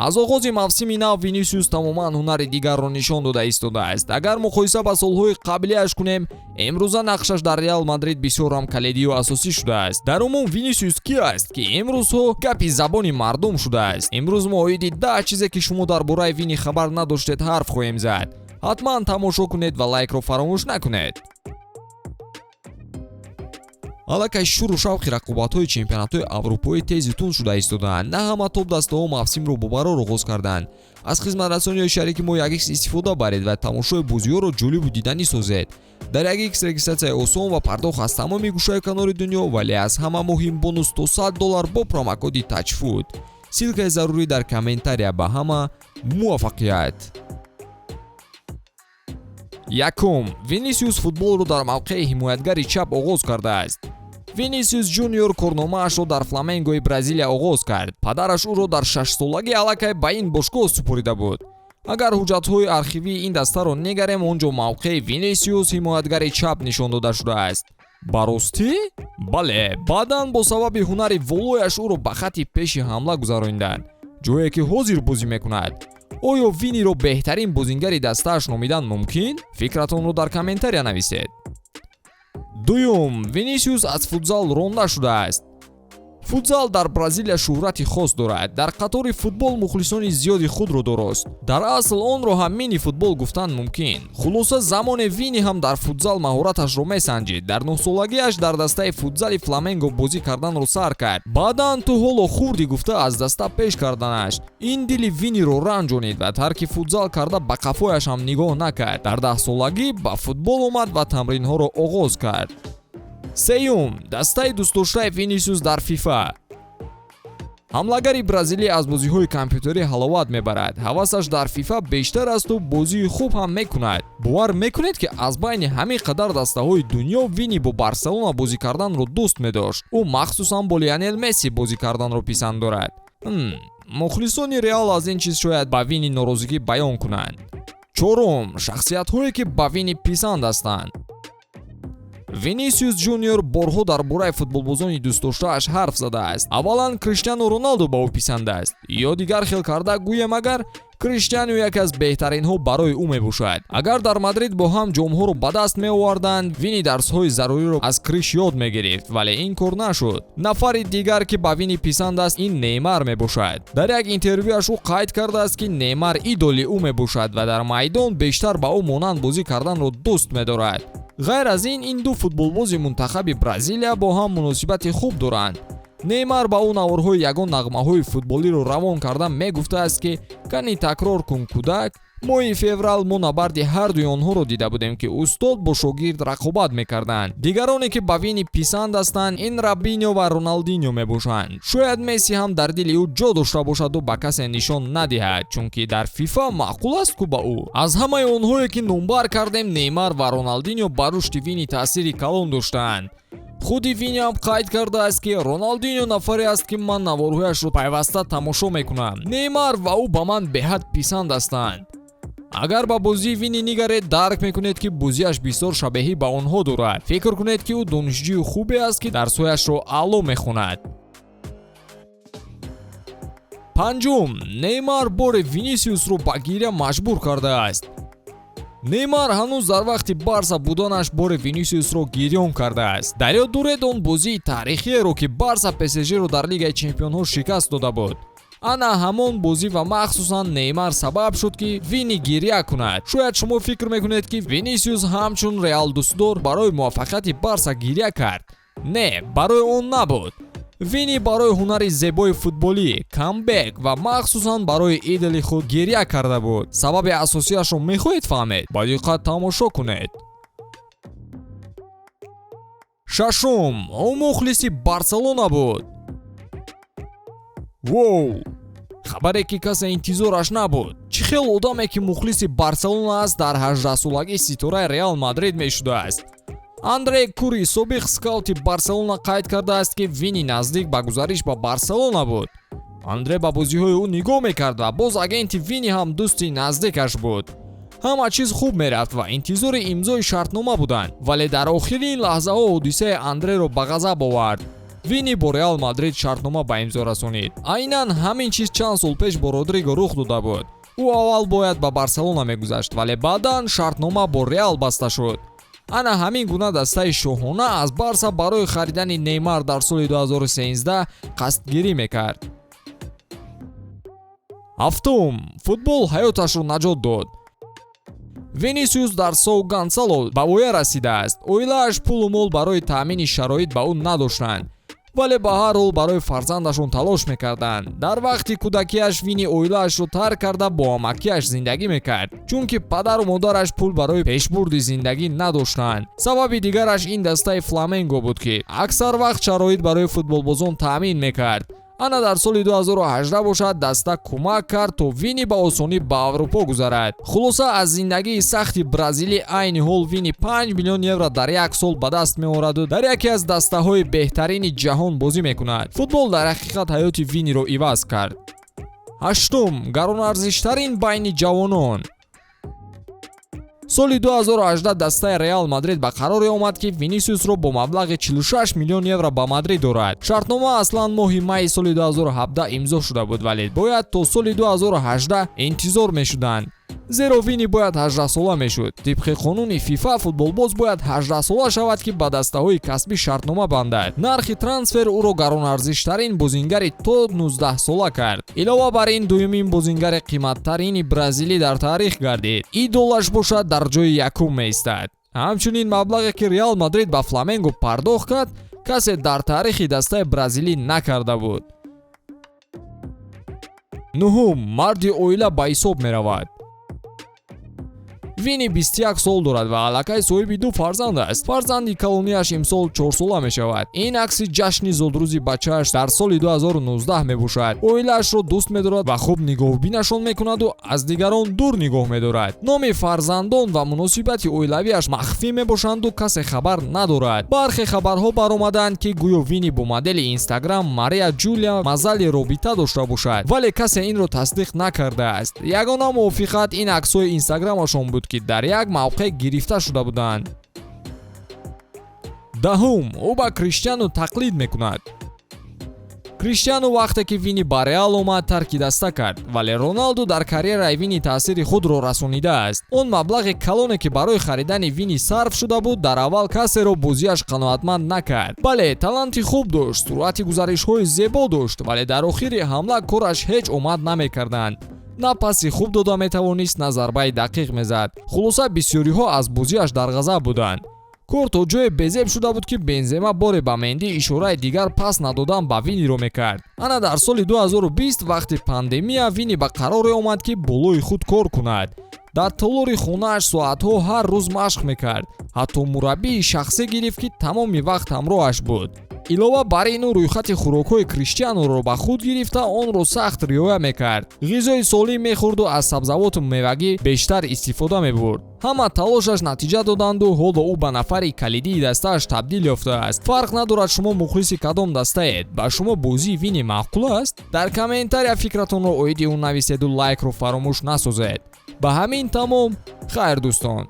аз оғози мавсими нав Винисиус тамоман ҳунари дигарро нишон дода истодааст. Агар муқоиса ба солҳои қаблияш кунем, имрӯза нақшаш дар Реал Мадрид бисёрам каледию асосӣ шудааст. Дар умум Винисиус ки аст ки имрӯзҳо гапи забони мардум шудааст. имрӯз мо оиди 10 чизе ки шумо дар бораи Вини хабар надоштед ҳарф хоҳем зад. ҳатман тамошо кунед ва лайкро фаромӯш накунед. аллакай шуру шавқи рақобатҳои чемпионатҳои аврупоӣ тези тун шуда истодаанд. На ҳама топ-дастаҳо мавсимро бо барор оғоз карданд. аз хизматрасониҳои шарики мо 1x истифода баред ва тамошои бозиҳоро ҷолибу диданӣ созед. дар 1x регистратсияи осон ва пардохт аз тамоми гӯшаи канори дунё, вале аз ҳама муҳим бонус то $100 бо промокоди TouchFood. силкаи зарурӣ дар комментария. Ба ҳама муваффақият. якум, Винисиус футболро дар мавқеи ҳимоятгари чап оғоз кардааст. Винисиус Junior корномаашро дар Фламенгои Бразилия оғоз кард. Падараш ӯро дар 6-солагӣ аллакай ба ин бошгоҳ супорида буд. агар ҳуҷҷатҳои архивии ин дастаро негарем, он ҷо мавқеи Винисиус ҳимоятгари чап нишон дода шудааст. ба ростӣ? бале, баъдан бо сабаби ҳунари волояш ӯро ба хати пеши ҳамла гузаронданд, ҷое ки ҳозир бозӣ мекунад. оё Виниро беҳтарин бозингари дастааш номидан мумкин? фикратонро дар комментария нависед. дуюм, Винисиус аз футзал ронда шудааст. футзал дар Бразилия шӯҳрати хос дорад. дар қатори футбол мухлисони зиёди худро дорост. дар асл онро ҳам мини футбол гуфтан мумкин. хулоса замоне Вини ҳам дар футзал маҳораташро месанҷид. дар 9-солагиаш дар дастаи футзали Фламенго бозӣ карданро сар кард. баъдан ту ҳоло хурдӣ гуфта аз даста пеш карданаш. ин дили Виниро ранҷонид ва тарки футзал карда ба қафояш ҳам нигоҳ накард. дар 10-солагӣ ба футбол омад ва тамринҳоро оғоз кард. сеюм, дастаи дӯстдоштаи Винисиус дар FIFA. ҳамлагари бразилӣ аз бозиҳои компютерӣ ҳаловат мебарад. ҳавасаш дар FIFA бештар асту бозии хуб ҳам мекунад. бовар мекунед ки аз байни ҳамин қадар дастаҳои дунё Вини бо Барселона бозӣ карданро дӯст медошт. ӯ махсусан бо Лионел Месси бозӣ карданро писанд дорад. мухлисони Реал аз ин чиз шояд ба Вини норозигӣ баён кунанд. чорум, шахсиятҳое ки ба Вини писанд ҳастанд. Винисиус Junior борҳо дар бораи футболбозони дӯстдоштааш ҳарф задааст. аввалан Криштиану Роналду ба ӯ писанд аст. ё дигар хел карда гӯем агар Криштиану яке аз беҳтаринҳо барои ӯ мебошад. агар дар Мадрид бо ҳам ҷомҳоро ба даст меоварданд, Вини дарсҳои заруриро аз Криш ёд мегирифт, вале ин кор нашуд. нафари дигар ки ба Вини писанд аст, ин Неймар мебошад. дар як интервюаш ӯ қайд кардааст ки Неймар идоли ӯ мебошад ва дар майдон бештар ба ӯ монанд бозӣ карданро дӯст медорад. ғайр аз ин ду футболбози мунтахаби Бразилия бо ҳам муносибати хуб доранд. Неймар ба ӯ наворҳои ягон нағмаҳои футболиро равон карда мегуфтааст ки кани такрор кун кӯдак. моҳи феврал мо набарди ҳардуи онҳоро дида будем ки устод бо шогирд рақобат мекарданд. дигароне ки ба Вини писанд ҳастанд, ин Рабиньо ва Роналдиньо мебошанд. шояд Месси ҳам дар дили ӯ ҷо дошта бошаду ба касе нишон надиҳад, чунки дар FIFA маъқул аст ку ба ӯ. аз ҳамаи онҳое ки номбар кардем, Неймар ва Роналдиньо ба рушди Вини таъсири калон доштаанд. худи Вини ҳам қайд кардааст ки Роналдиньо нафаре аст ки ман наворҳояшро пайваста тамошо мекунам. Неймар ва ӯ ба ман беҳад писанд ҳастанд. агар ба бозии Вини нигаред, дарк мекунед ки бозиаш бисёр шабеҳӣ ба онҳо дорад. фикр кунед ки ӯ донишҷӯи хубе аст ки дарсҳояшро аъло мехонад. панҷум, Неймар бори Винисиусро ба гиря маҷбур кардааст. Неймар ҳанӯз дар вақти Барса буданаш бори Винисиусро гирён кардааст. дар ёд доред он бозии таърихиеро ки Барса ПСЖро дар Лигаи Чемпионҳо шикаст дода буд. ана ҳамон бозӣ ва махсусан Неймар сабаб шуд ки Вини гирья кунад. шояд шумо фикр мекунед ки Винисиус ҳамчун Реал дӯстдор барои муваффақияти Барса гирья кард. не, барои он набуд. Вини барои ҳунари зебои футболӣ, камбек ва махсусан барои идоли худ гирья карда буд. сабаби асосияшро мехоҳед фаҳмед? ба диққат тамошо кунед. шашум, ӯ мухлиси Барселона буд. воу! хабаре ки касе интизораш набуд. чӣ хел одаме ки мухлиси Барселона аст дар 18-солагӣ ситораи Реал Мадрид мешудааст? Андрей Кури, собиқ скаути Барселона, қайд кардааст ки Вини наздик ба гузариш ба Барселона буд. Андре ба бозиҳои ӯ нигоҳ мекард ва боз агенти Вини ҳам дӯсти наздикаш буд. ҳама чиз хуб мерафт ва интизори имзои шартнома буданд, вале дар охирин лаҳзаҳо ҳодисаи Андреро ба ғазаб овард. вини бо Реал Мадрид шартнома ба имзо расонид. Айнан ҳамин чиз чанд сол пеш бо Родриго рух дода буд. ӯ аввал бояд ба Барселона мегузашт, вале баъдан шартнома бо Реал баста шуд. ана ҳамин гуна дастаи шоҳона аз Барса барои харидани Неймар дар соли 2013 қасдгирӣ мекард. ҳафтум, футбол ҳаёташро наҷот дод. Винисиус дар Сау Гонсало ба воя расидааст. Оилааш пулу мол барои таъмини шароит ба ӯ надоштанд, вале ба ҳар ҳол барои фарзандашон талош мекарданд. Дар вақти кӯдакиаш Вини оилаашро тарк карда бо амакиаш зиндагӣ мекард, чунки падару модараш пул барои пешбурди зиндагӣ надоштанд. Сабаби дигараш ин дастаи Фламенго буд, ки аксар вақт шароит барои футболбозон таъмин мекард. ана дар соли 2018 бошад даста кӯмак кард то Вини ба осонӣ ба Аврупо гузарад. Хулоса аз зиндагии сахти бразилӣ айни ҳол Вини 5 миллион евро дар як сол ба даст меораду дар яке аз дастаҳои беҳтарини ҷаҳон бозӣ мекунад. Футбол дар ҳақиқат ҳаёти Виниро иваз кард. ҳаштум, гаронарзиштарин байни ҷавонон. соли 2018 дастаи Реал Мадрид ба қароре омад, ки Винисиусро бо маблағи 46 миллион евро ба Мадрид дорад. Шартнома аслан моҳи майи соли 2017 имзо шуда буд, вале бояд то соли 2018 интизор мешуданд. зеро Вини бояд 18 сола мешуд. Тибқи қонуни FIFA футболбоз бояд 18 сола шавад, ки ба дастаҳои касбӣ шартнома бандад. Нархи трансфер ӯро гаронарзиштарин бозингари то 19 сола кард. Илова бар ин дуюмин бозингари қиматтарини бразилӣ дар таърих гардид. Идолаш бошад дар ҷои якум меистад. ҳамчунин маблағе ки Реал Мадрид ба Фламенго пардохт кард, касе дар таърихи дастаи бразилӣ накарда буд. нуҳум, марди оила ба ҳисоб меравад. Вини 21 сол дорад ва аллакай соҳиби 2 фарзанд аст. Фарзанди калонияш имсол 4 сола мешавад. Ин акси ҷашни зодрӯзи бачааш дар соли 2019 мебошад. Оилаашро дӯст медорад ва хуб нигоҳбинашон мекунаду аз дигарон дур нигоҳ медорад. номи фарзандон ва муносибати оилавиаш махфӣ мебошанду касе хабар надорад. бархе хабарҳо баромаданд, ки гӯё Вини бо модели Instagram Мария Ҷулия мазали робита дошта бошад, вале касе инро тасдиқ накардааст. ягона мувофиқат ин аксҳои Instagramашон буд, ки дар як мавқеъ гирифта шуда буданд. даҳум, ӯ ба Криштиану тақлид мекунад. Криштиану вақте ки Вини ба Реал омад тарки даста кард, вале Роналду дар карьераи Вини таъсири худро расонидааст. он маблағи калоне ки барои харидани Вини сарф шуда буд, дар аввал касеро бозиаш қаноатманд накард. бале таланти хуб дошт, суръати гузаришҳои зебо дошт, вале дар охири ҳамла кораш ҳеҷ омад намекарданд. на паси хуб дода метавонист, на зарбаи дақиқ мезад. хулоса бисёриҳо аз бозиаш дар ғазаб буданд. кор то ҷое безеб шуда буд, ки Бензема боре ба Менди ишораи дигар пас надодан ба Виниро мекард. ана дар соли 2020 вақти пандемия Вини ба қароре омад, ки болои худ кор кунад. дар толори хонааш соатҳо ҳар рӯз машқ мекард. ҳатто мураббии шахсӣ гирифт, ки тамоми вақт ҳамроҳаш буд. илова бар ин ӯ рӯйхати хӯрокҳои Криштианоро ба худ гирифта онро сахт риоя мекард. ғизои солим мехӯрду аз сабзавоту мевагӣ бештар истифода мебурд. ҳама талошаш натиҷа доданду ҳоло ӯ ба нафари калидии дастааш табдил ёфтааст. фарқ надорад шумо мухлиси кадом дастаед. ба шумо бозии Вини маъқул аст? дар комментария фикратонро оиди он нависеду лайкро фаромӯш насозед. ба ҳамин тамом, хайр дӯстон.